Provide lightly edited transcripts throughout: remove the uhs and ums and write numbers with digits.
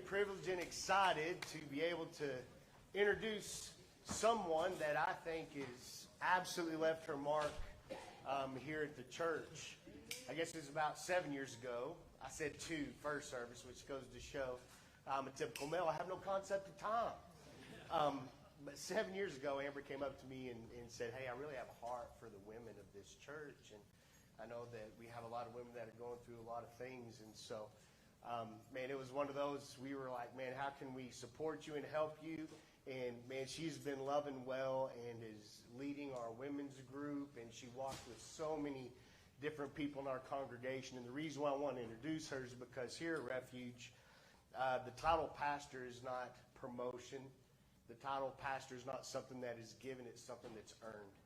privileged and excited to be able to introduce someone that I think is absolutely left her mark here at the church. I guess it was about 7 years ago. I said first service, which goes to show I'm a typical male. I have no concept of time. But 7 years ago, Amber came up to me and said, hey, I really have a heart for the women of this church. And I know that we have a lot of women that are going through a lot of things. And so, man, it was one of those, we were like, man, how can we support you and help you? And, man, she's been loving well and is leading our women's group. And she walked with so many different people in our congregation. And the reason why I want to introduce her is because here at Refuge, the title pastor is not promotion. The title pastor is not something that is given. It's something that's earned.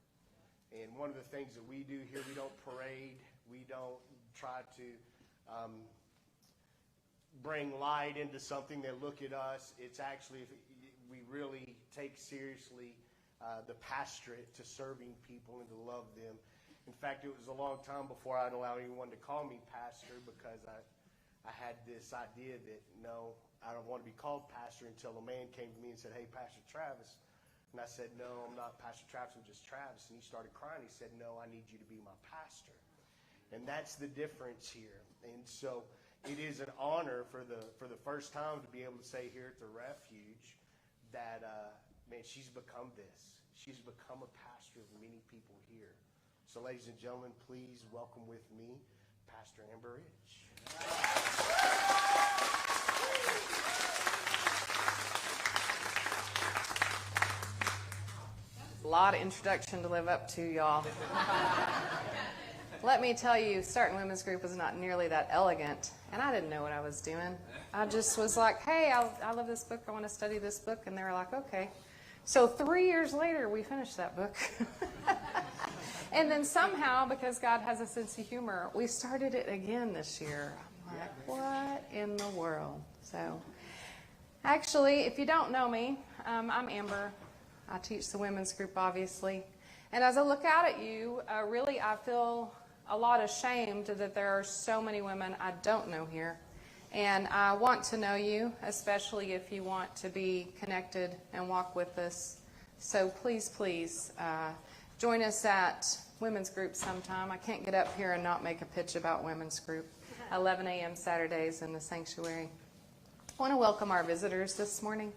And one of the things that we do here, we don't parade. We don't try to bring light into something that look at us. It's actually, we really take seriously the pastorate to serving people and to love them. In fact, it was a long time before I'd allow anyone to call me pastor because I had this idea that, no, I don't want to be called pastor until a man came to me and said, hey, Pastor Travis. And I said, no, I'm not Pastor Travis, I'm just Travis. And he started crying. He said, no, I need you to be my pastor. And that's the difference here. And so it is an honor for the first time to be able to say here at the Refuge that, man, she's become this. She's become a pastor of many people here. So, ladies and gentlemen, please welcome with me Pastor Amber Rich. A lot of introduction to live up to, y'all. Let me tell you, starting women's group was not nearly that elegant, and I didn't know what I was doing. I just was like, hey, I love this book, I want to study this book, and they were like, okay. So 3 years later, we finished that book. And then somehow, because God has a sense of humor, we started it again this year. I'm like, what in the world? So, actually, if you don't know me, I'm Amber. I teach the women's group, obviously. And as I look out at you, really I feel a lot ashamed that there are so many women I don't know here. And I want to know you, especially if you want to be connected and walk with us. So please, please, join us at women's group sometime. I can't get up here and not make a pitch about women's group. 11 a.m. Saturdays in the sanctuary. I want to welcome our visitors this morning.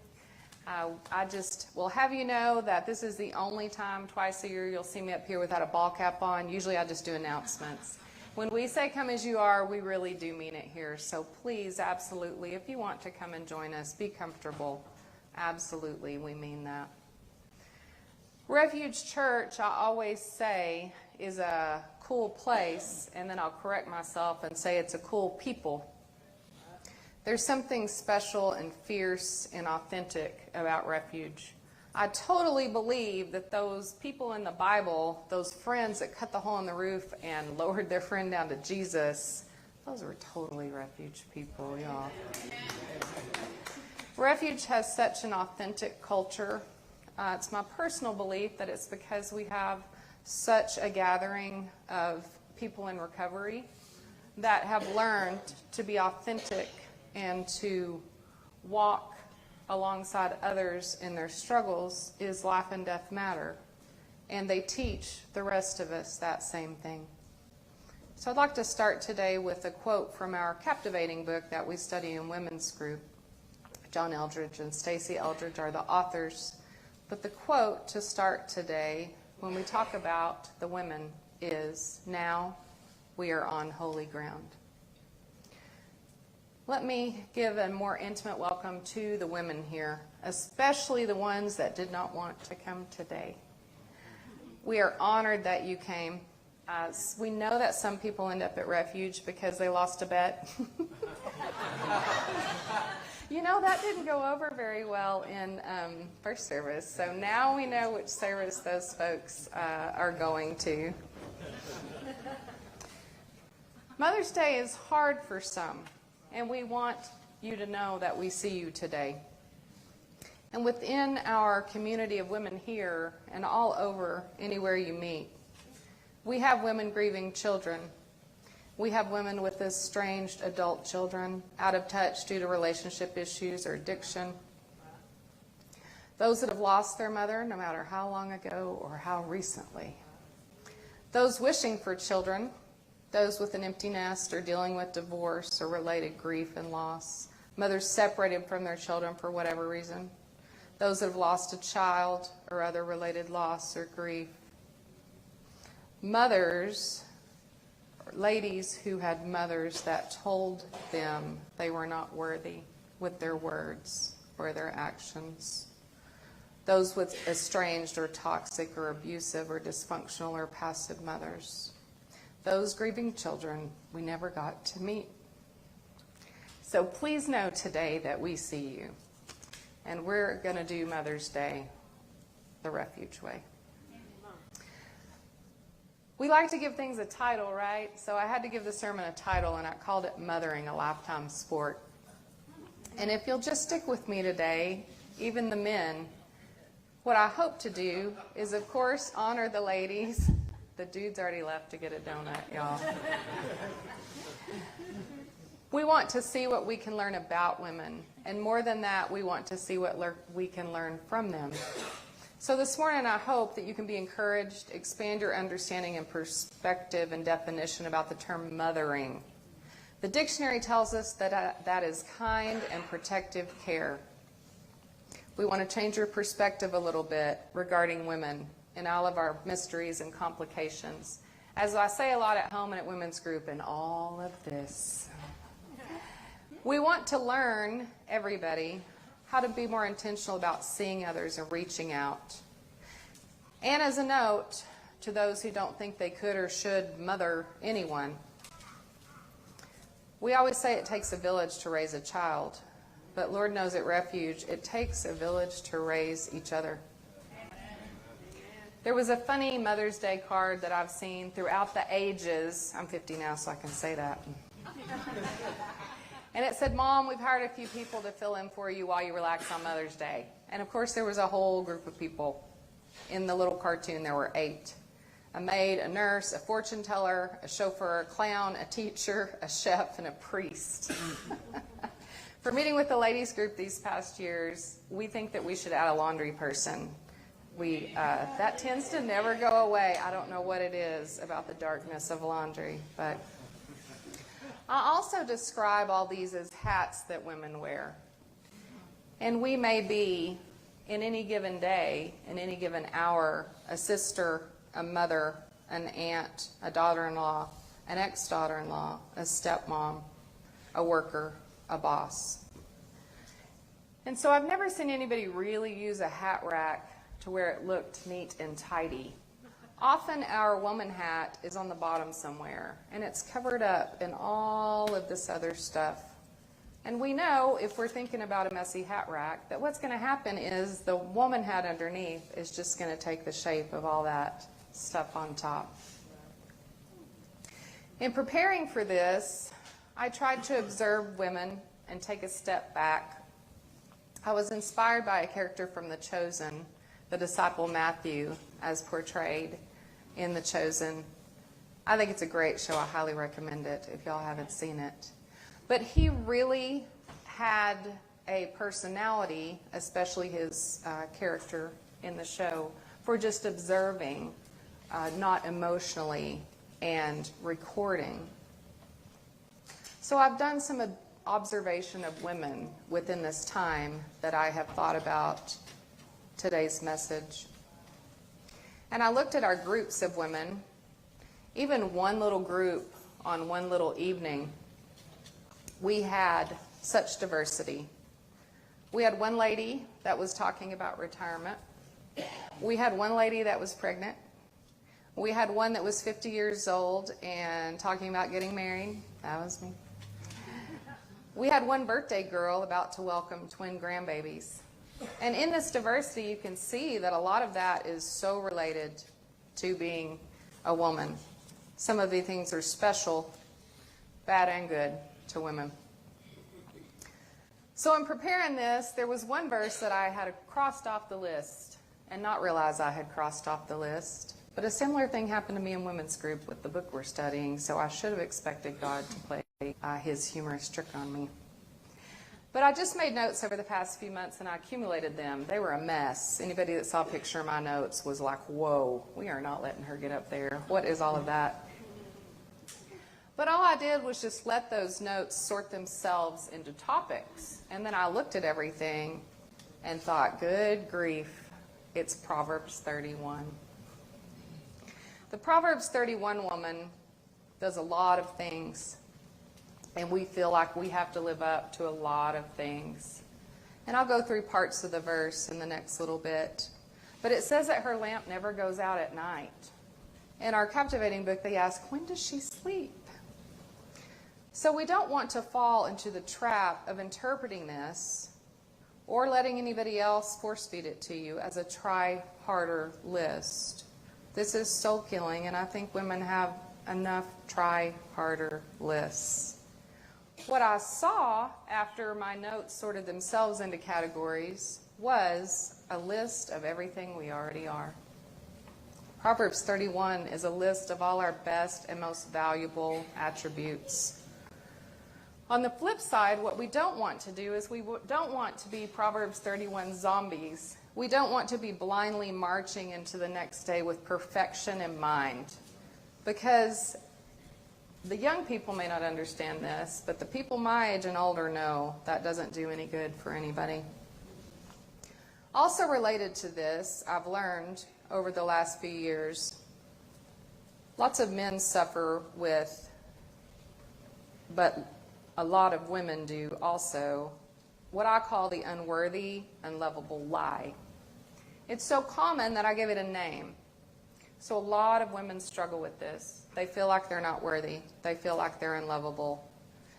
I just will have you know that this is the only time twice a year you'll see me up here without a ball cap on. Usually I just do announcements. When we say come as you are, we really do mean it here. So please, absolutely, if you want to come and join us, be comfortable. Absolutely, we mean that. Refuge Church, I always say, is a cool place, and then I'll correct myself and say it's a cool people. There's something special and fierce and authentic about Refuge. I totally believe that those people in the Bible, those friends that cut the hole in the roof and lowered their friend down to Jesus, those were totally Refuge people, y'all. Refuge has such an authentic culture. It's my personal belief that it's because we have such a gathering of people in recovery that have learned to be authentic and to walk alongside others in their struggles is life and death matter. And they teach the rest of us that same thing. So I'd like to start today with a quote from our captivating book that we study in women's group. John Eldridge and Stacy Eldridge are the authors. But the quote to start today when we talk about the women is, now we are on holy ground. Let me give a more intimate welcome to the women here, especially the ones that did not want to come today. We are honored that you came. We know that some people end up at Refuge because they lost a bet. You know, that didn't go over very well in first service, so now we know which service those folks are going to. Mother's Day is hard for some. And we want you to know that we see you today. And within our community of women here and all over, anywhere you meet, we have women grieving children. We have women with estranged adult children, out of touch due to relationship issues or addiction. Those that have lost their mother, no matter how long ago or how recently. Those wishing for children, those with an empty nest or dealing with divorce or related grief and loss. Mothers separated from their children for whatever reason. Those that have lost a child or other related loss or grief. Mothers, ladies who had mothers that told them they were not worthy with their words or their actions. Those with estranged or toxic or abusive or dysfunctional or passive mothers. Those grieving children we never got to meet. So please know today that we see you. And we're going to do Mother's Day the Refuge way. We like to give things a title, right? So I had to give the sermon a title, and I called it Mothering, a Lifetime Sport. And if you'll just stick with me today, even the men, what I hope to do is, of course, honor the ladies. The dude's already left to get a donut, y'all. We want to see what we can learn about women. And more than that, we want to see what we can learn from them. So this morning, I hope that you can be encouraged, expand your understanding and perspective and definition about the term mothering. The dictionary tells us that that is kind and protective care. We want to change your perspective a little bit regarding women and all of our mysteries and complications. As I say a lot at home and at women's group and all of this. We want to learn, everybody, how to be more intentional about seeing others and reaching out. And as a note to those who don't think they could or should mother anyone, we always say it takes a village to raise a child. But Lord knows at Refuge, it takes a village to raise each other. There was a funny Mother's Day card that I've seen throughout the ages. I'm 50 now, so I can say that. And it said, Mom, we've hired a few people to fill in for you while you relax on Mother's Day. And of course, there was a whole group of people. In the little cartoon, there were 8. A maid, a nurse, a fortune teller, a chauffeur, a clown, a teacher, a chef, and a priest. For meeting with the ladies group these past years, we think that we should add a laundry person. That tends to never go away. I don't know what it is about the darkness of laundry, but I also describe all these as hats that women wear. And we may be, in any given day, in any given hour, a sister, a mother, an aunt, a daughter-in-law, an ex-daughter-in-law, a stepmom, a worker, a boss. And so I've never seen anybody really use a hat rack to where it looked neat and tidy. Often our woman hat is on the bottom somewhere, and it's covered up in all of this other stuff. And we know, if we're thinking about a messy hat rack, that what's going to happen is the woman hat underneath is just going to take the shape of all that stuff on top. In preparing for this, I tried to observe women and take a step back. I was inspired by a character from The Chosen, the disciple Matthew, as portrayed in The Chosen. I think it's a great show. I highly recommend it if y'all haven't seen it. But he really had a personality, especially his character in the show, for just observing, not emotionally, and recording. So I've done some observation of women within this time that I have thought about today's message. And I looked at our groups of women, even one little group on one little evening. We had such diversity. We had one lady that was talking about retirement. We had one lady that was pregnant. We had one that was 50 years old and talking about getting married. That was me. We had one birthday girl about to welcome twin grandbabies. And in this diversity, you can see that a lot of that is so related to being a woman. Some of the things are special, bad and good, to women. So in preparing this, there was one verse that I had crossed off the list and not realize I had crossed off the list. But a similar thing happened to me in women's group with the book we're studying, so I should have expected God to play his humorous trick on me. But I just made notes over the past few months, and I accumulated them. They were a mess. Anybody that saw a picture of my notes was like, whoa, we are not letting her get up there. What is all of that? But all I did was just let those notes sort themselves into topics. And then I looked at everything and thought, good grief, it's Proverbs 31. The Proverbs 31 woman does a lot of things. And we feel like we have to live up to a lot of things. And I'll go through parts of the verse in the next little bit. But it says that her lamp never goes out at night. In our captivating book, they ask, when does she sleep? So we don't want to fall into the trap of interpreting this or letting anybody else force feed it to you as a try harder list. This is soul killing, and I think women have enough try harder lists. What I saw after my notes sorted themselves into categories was a list of everything we already are. Proverbs 31 is a list of all our best and most valuable attributes. On the flip side, what we don't want to do is we don't want to be Proverbs 31 zombies. We don't want to be blindly marching into the next day with perfection in mind, because the young people may not understand this, but the people my age and older know that doesn't do any good for anybody. Also related to this, I've learned over the last few years, lots of men suffer with, but a lot of women do also, what I call the unworthy, unlovable lie. It's so common that I give it a name. So a lot of women struggle with this. They feel like they're not worthy. They feel like they're unlovable.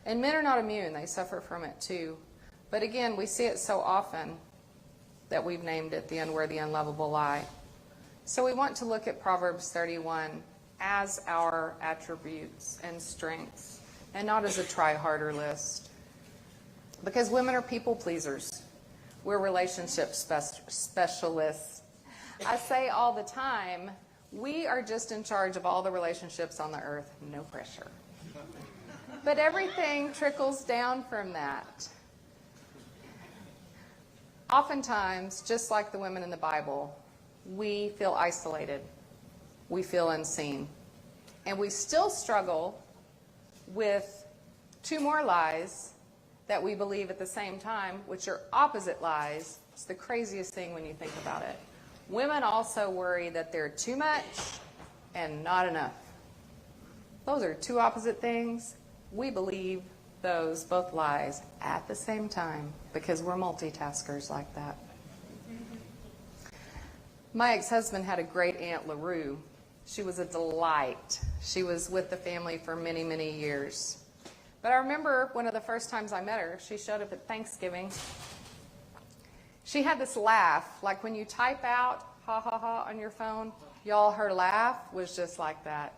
And men are not immune. They suffer from it too. But again, we see it so often that we've named it the unworthy, unlovable lie. So we want to look at Proverbs 31 as our attributes and strengths, and not as a try harder list. Because women are people pleasers. We're relationship specialists. I say all the time, we are just in charge of all the relationships on the earth, no pressure. But everything trickles down from that. Oftentimes, just like the women in the Bible, we feel isolated. We feel unseen. And we still struggle with two more lies that we believe at the same time, which are opposite lies. It's the craziest thing when you think about it. Women also worry that they're too much and not enough. Those are two opposite things. We believe those both lies at the same time because we're multitaskers like that. My ex-husband had a great aunt LaRue. She was a delight. She was with the family for many, many years. But I remember one of the first times I met her, she showed up at Thanksgiving. She had this laugh, like when you type out ha ha ha on your phone, y'all, her laugh was just like that.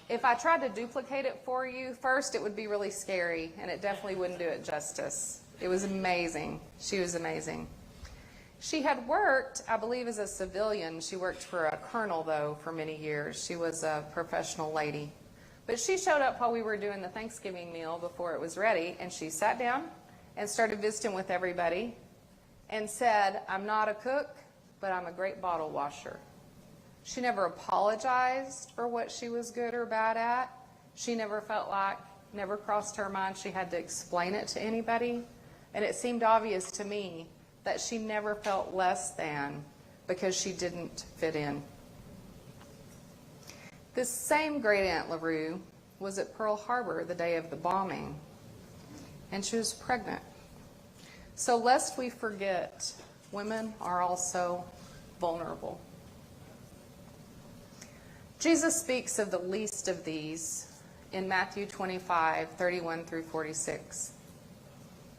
If I tried to duplicate it for you, first it would be really scary, and it definitely wouldn't do it justice. It was amazing. She was amazing. She had worked, I believe, as a civilian. She worked for a colonel, though, for many years. She was a professional lady. But she showed up while we were doing the Thanksgiving meal before it was ready, and she sat down and started visiting with everybody and said, I'm not a cook, but I'm a great bottle washer. She never apologized for what she was good or bad at. She never felt like, never crossed her mind she had to explain it to anybody. And it seemed obvious to me that she never felt less than because she didn't fit in. This same great Aunt LaRue was at Pearl Harbor the day of the bombing, and she was pregnant. So lest we forget, women are also vulnerable. Jesus speaks of the least of these in Matthew 25, 31 through 46.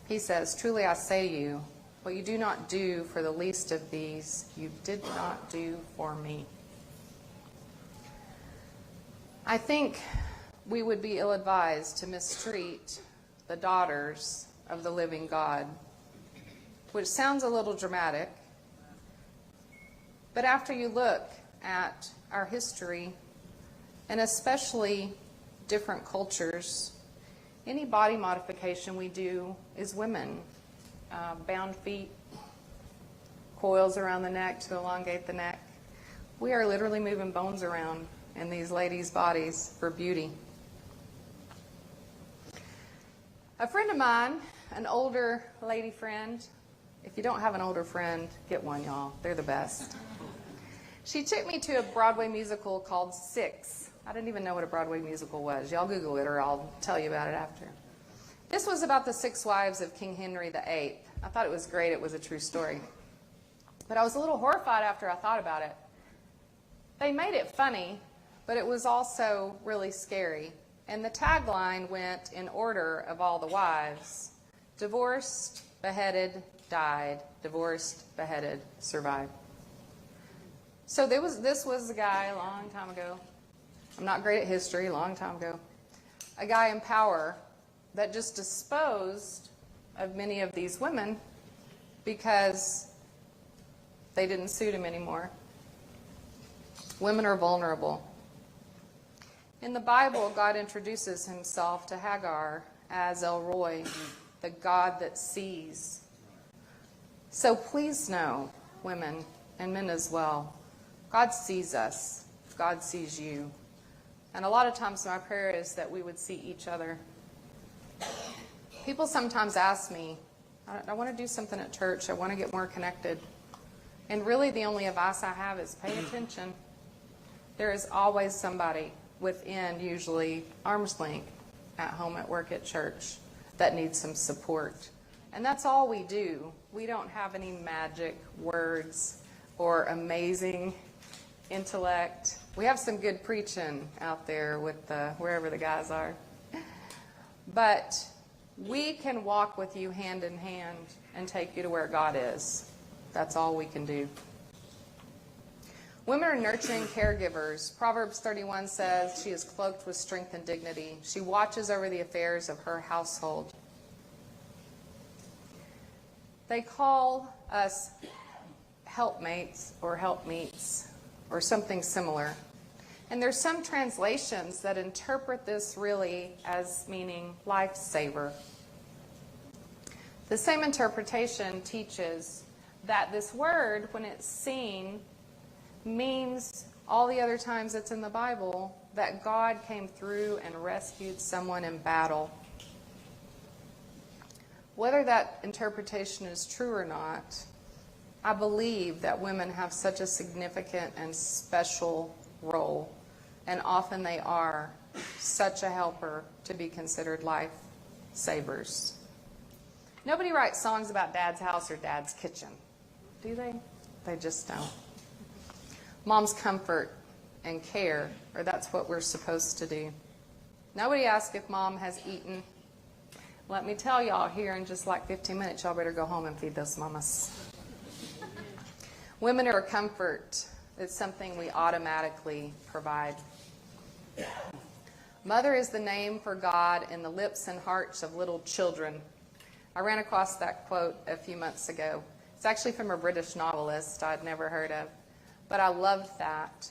He says, truly I say to you, what you do not do for the least of these, you did not do for me. I think we would be ill-advised to mistreat the daughters of the living God, which sounds a little dramatic, but after you look at our history, and especially different cultures, any body modification we do is women. Bound feet, coils around the neck to elongate the neck. We are literally moving bones around in these ladies' bodies for beauty. A friend of mine, an older lady friend, if you don't have an older friend, get one, y'all. They're the best. She took me to a Broadway musical called Six. I didn't even know what a Broadway musical was. Y'all Google it or I'll tell you about it after. This was about the 6 wives of King Henry VIII. I thought it was great. It was a true story. But I was a little horrified after I thought about it. They made it funny, but it was also really scary. And the tagline went in order of all the wives: divorced, beheaded, died, divorced, beheaded, survived. So this was a guy a long time ago. I'm not great at history, a long time ago. A guy in power that just disposed of many of these women because they didn't suit him anymore. Women are vulnerable. In the Bible, God introduces himself to Hagar as El Roi, the God that sees. So please know, women and men as well, God sees us. God sees you. And a lot of times my prayer is that we would see each other. People sometimes ask me, I want to do something at church. I want to get more connected. And really the only advice I have is pay attention. There is always somebody within, usually arm's length, at home, at work, at church, that needs some support. And that's all we do. We don't have any magic words or amazing intellect. We have some good preaching out there with wherever the guys are. But we can walk with you hand in hand and take you to where God is. That's all we can do. Women are nurturing caregivers. Proverbs 31 says she is cloaked with strength and dignity. She watches over the affairs of her household. They call us helpmates or helpmeets or something similar. And there's some translations that interpret this really as meaning lifesaver. The same interpretation teaches that this word, when it's seen, means all the other times it's in the Bible that God came through and rescued someone in battle. Whether that interpretation is true or not, I believe that women have such a significant and special role, and often they are such a helper to be considered lifesavers. Nobody writes songs about Dad's house or Dad's kitchen, do they? They just don't. Mom's comfort and care, or that's what we're supposed to do. Nobody asks if Mom has eaten. Let me tell y'all, here in just like 15 minutes, y'all better go home and feed those mamas. Women are a comfort. It's something we automatically provide. Mother is the name for God in the lips and hearts of little children. I ran across that quote a few months ago. It's actually from a British novelist I'd never heard of. But I loved that.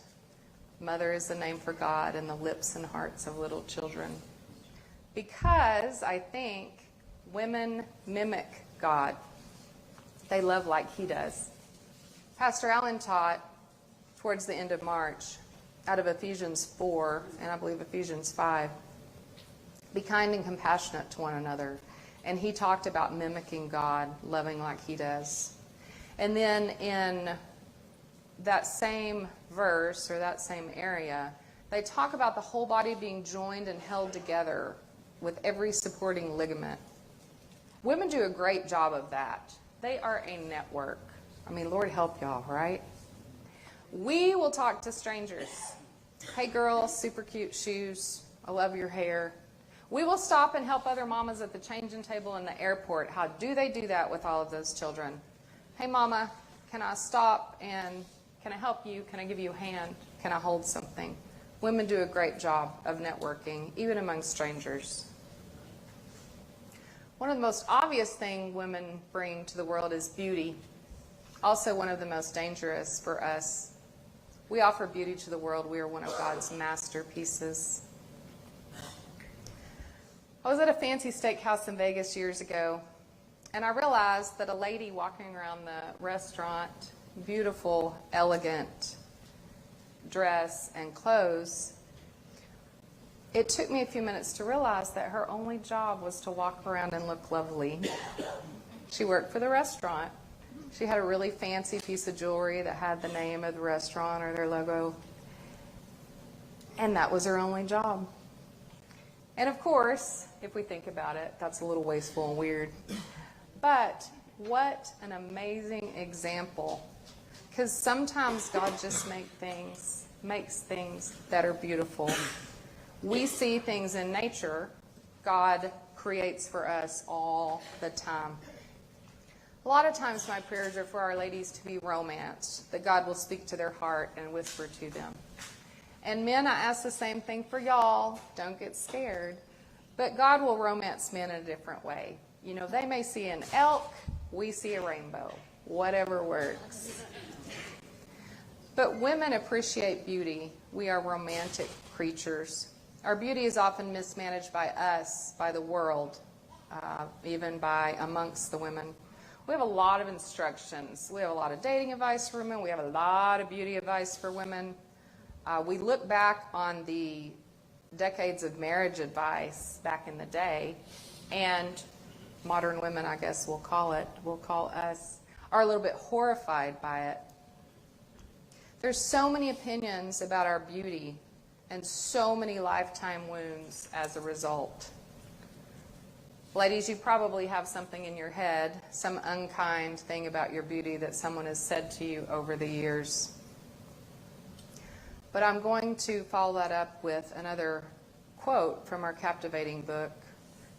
Mother is the name for God in the lips and hearts of little children. Because I think women mimic God. They love like he does. Pastor Allen taught towards the end of March out of Ephesians 4 and I believe Ephesians 5. Be kind and compassionate to one another. And he talked about mimicking God, loving like he does. And then in that same verse or that same area, they talk about the whole body being joined and held together with every supporting ligament. Women do a great job of that. They are a network. I mean, Lord help y'all, right? We will talk to strangers. Hey girl, super cute shoes. I love your hair. We will stop and help other mamas at the changing table in the airport. How do they do that with all of those children? Hey mama, can I stop and can I help you? Can I give you a hand? Can I hold something? Women do a great job of networking, even among strangers. One of the most obvious things women bring to the world is beauty. Also one of the most dangerous for us We offer beauty to the world. We are one of God's masterpieces. I was at a fancy steakhouse in Vegas years ago, and I realized that a lady walking around the restaurant, beautiful, elegant dress and clothes, it took me a few minutes to realize that her only job was to walk around and look lovely. She worked for the restaurant. She had a really fancy piece of jewelry that had the name of the restaurant or their logo. And that was her only job. And of course, if we think about it, that's a little wasteful and weird. But what an amazing example. Because sometimes God just makes things that are beautiful. We see things in nature God creates for us all the time. A lot of times my prayers are for our ladies to be romanced, that God will speak to their heart and whisper to them. And men, I ask the same thing for y'all. Don't get scared. But God will romance men in a different way. You know, they may see an elk, we see a rainbow. Whatever works. But women appreciate beauty. We are romantic creatures. Our beauty is often mismanaged by us, by the world, even by amongst the women. We have a lot of instructions. We have a lot of dating advice for women. We have a lot of beauty advice for women. We look back on the decades of marriage advice back in the day, and modern women, I guess we'll call us, are a little bit horrified by it. There's so many opinions about our beauty and so many lifetime wounds as a result. Ladies, you probably have something in your head, some unkind thing about your beauty that someone has said to you over the years. But I'm going to follow that up with another quote from our captivating book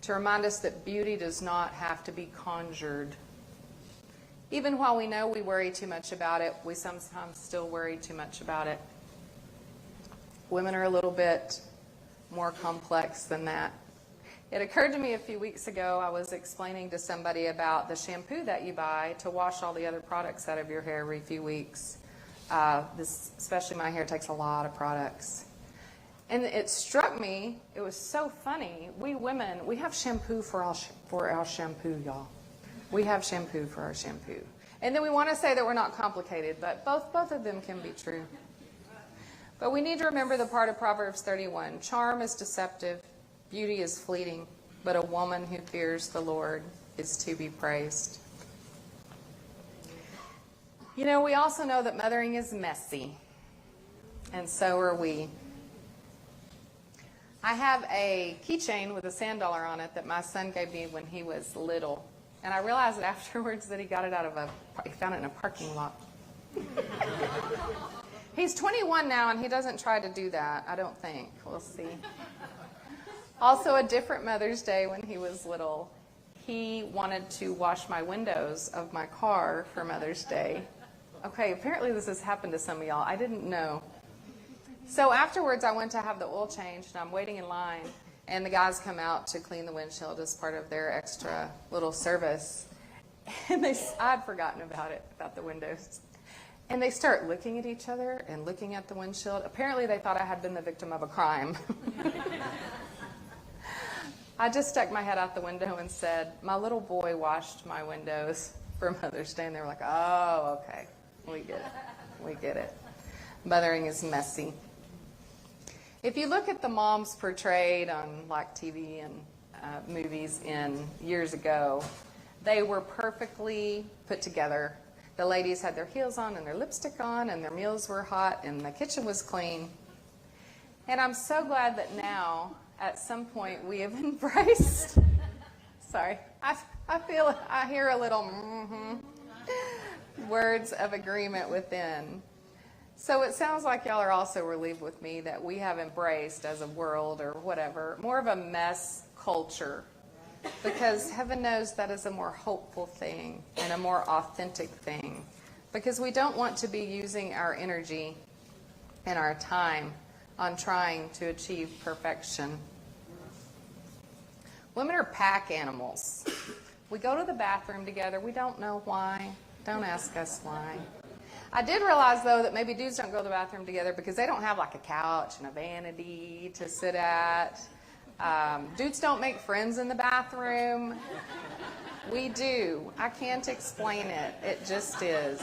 to remind us that beauty does not have to be conjured. Even while we know we worry too much about it, we sometimes still worry too much about it. Women are a little bit more complex than that. It occurred to me a few weeks ago, I was explaining to somebody about the shampoo that you buy to wash all the other products out of your hair every few weeks. Especially my hair takes a lot of products. And it struck me, it was so funny. We women, we have shampoo for our shampoo, y'all. We have shampoo for our shampoo. And then we want to say that we're not complicated, but both of them can be true. But we need to remember the part of Proverbs 31. Charm is deceptive, beauty is fleeting, but a woman who fears the Lord is to be praised. You know, we also know that mothering is messy, and so are we. I have a keychain with a sand dollar on it that my son gave me when he was little, and I realized afterwards that he got it he found it in a parking lot. He's 21 now, and he doesn't try to do that, I don't think. We'll see. Also, a different Mother's Day when he was little, he wanted to wash my windows of my car for Mother's Day. Okay, apparently this has happened to some of y'all. I didn't know. So afterwards, I went to have the oil changed, and I'm waiting in line, and the guys come out to clean the windshield as part of their extra little service. And I'd forgotten about the windows. And they start looking at each other and looking at the windshield. Apparently, they thought I had been the victim of a crime. I just stuck my head out the window and said, my little boy washed my windows for Mother's Day. And they were like, oh, okay. We get it. We get it. Mothering is messy. If you look at the moms portrayed on like TV and movies in years ago, they were perfectly put together. The ladies had their heels on and their lipstick on, and their meals were hot, and the kitchen was clean. And I'm so glad that now, at some point, we have embraced. Sorry, I hear a little words of agreement within. So it sounds like y'all are also relieved with me that we have embraced, as a world or whatever, more of a mess culture. Because heaven knows that is a more hopeful thing and a more authentic thing. Because we don't want to be using our energy and our time on trying to achieve perfection. Women are pack animals. We go to the bathroom together. We don't know why. Don't ask us why. I did realize, though, that maybe dudes don't go to the bathroom together because they don't have like a couch and a vanity to sit at. Dudes don't make friends in the bathroom. We do. I can't explain it. It just is.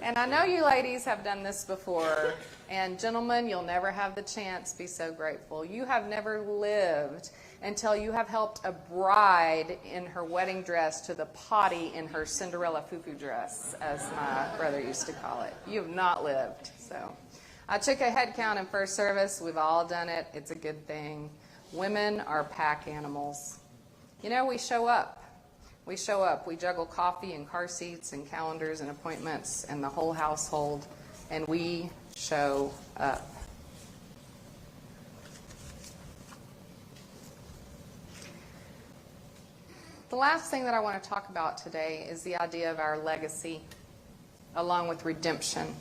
And I know you ladies have done this before. And gentlemen, you'll never have the chance. Be so grateful. You have never lived until you have helped a bride in her wedding dress to the potty in her Cinderella foo-foo dress, as my brother used to call it. You have not lived. So I took a head count in first service. We've all done it. It's a good thing. Women are pack animals. You know, we show up. We show up. We juggle coffee and car seats and calendars and appointments and the whole household, and we show up. The last thing that I want to talk about today is the idea of our legacy, along with redemption.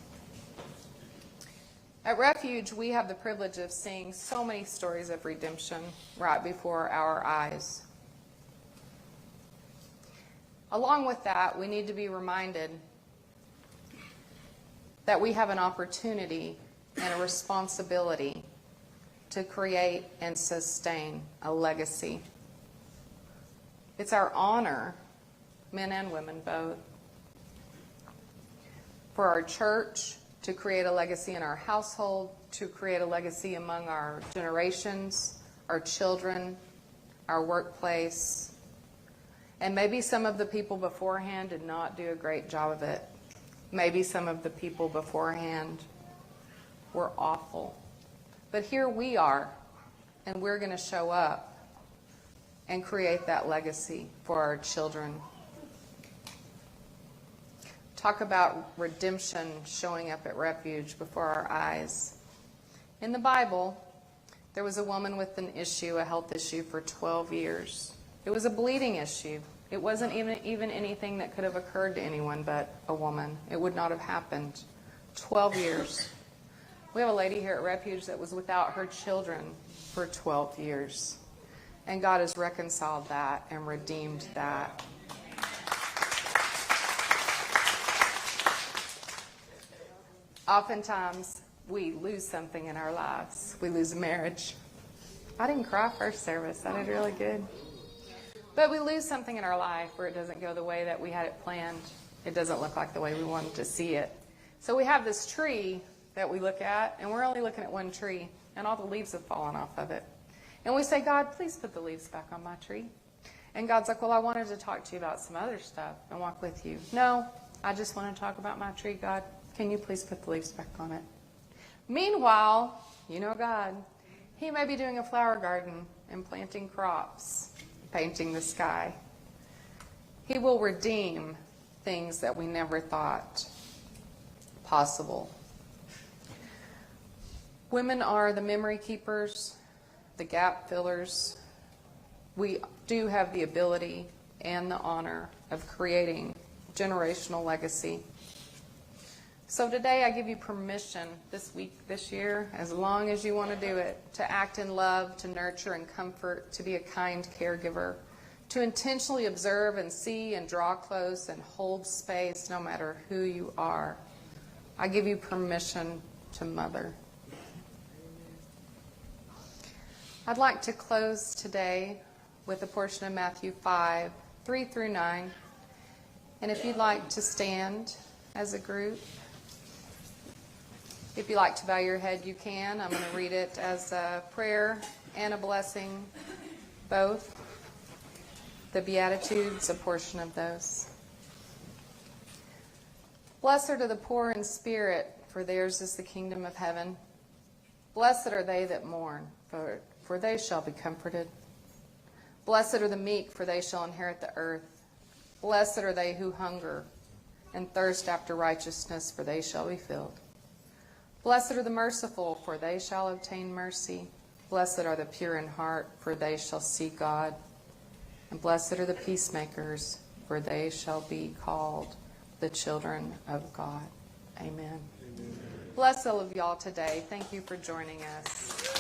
At Refuge, we have the privilege of seeing so many stories of redemption right before our eyes. Along with that, we need to be reminded that we have an opportunity and a responsibility to create and sustain a legacy. It's our honor, men and women both, for our church to create a legacy in our household, to create a legacy among our generations, our children, our workplace. And maybe some of the people beforehand did not do a great job of it. Maybe some of the people beforehand were awful. But here we are, and we're going to show up and create that legacy for our children. Talk about redemption showing up at Refuge before our eyes. In the Bible, there was a woman with an issue, a health issue, for 12 years. It was a bleeding issue. It wasn't even anything that could have occurred to anyone but a woman. It would not have happened. 12 years. We have a lady here at Refuge that was without her children for 12 years. And God has reconciled that and redeemed that. Oftentimes, we lose something in our lives. We lose a marriage. I didn't cry first service. I did really good. But we lose something in our life where it doesn't go the way that we had it planned. It doesn't look like the way we wanted to see it. So we have this tree that we look at, and we're only looking at one tree, and all the leaves have fallen off of it. And we say, God, please put the leaves back on my tree. And God's like, well, I wanted to talk to you about some other stuff and walk with you. No, I just want to talk about my tree, God. Can you please put the leaves back on it? Meanwhile, you know God, He may be doing a flower garden and planting crops, painting the sky. He will redeem things that we never thought possible. Women are the memory keepers, the gap fillers. We do have the ability and the honor of creating generational legacy. So today I give you permission this week, this year, as long as you want to do it, to act in love, to nurture and comfort, to be a kind caregiver, to intentionally observe and see and draw close and hold space no matter who you are. I give you permission to mother. I'd like to close today with a portion of Matthew 5, 3 through 9. And if you'd like to stand as a group, if you'd like to bow your head, you can. I'm going to read it as a prayer and a blessing, both. The Beatitudes, a portion of those. Blessed are the poor in spirit, for theirs is the kingdom of heaven. Blessed are they that mourn, for they shall be comforted. Blessed are the meek, for they shall inherit the earth. Blessed are they who hunger and thirst after righteousness, for they shall be filled. Blessed are the merciful, for they shall obtain mercy. Blessed are the pure in heart, for they shall see God. And blessed are the peacemakers, for they shall be called the children of God. Amen. Bless all of y'all today. Thank you for joining us.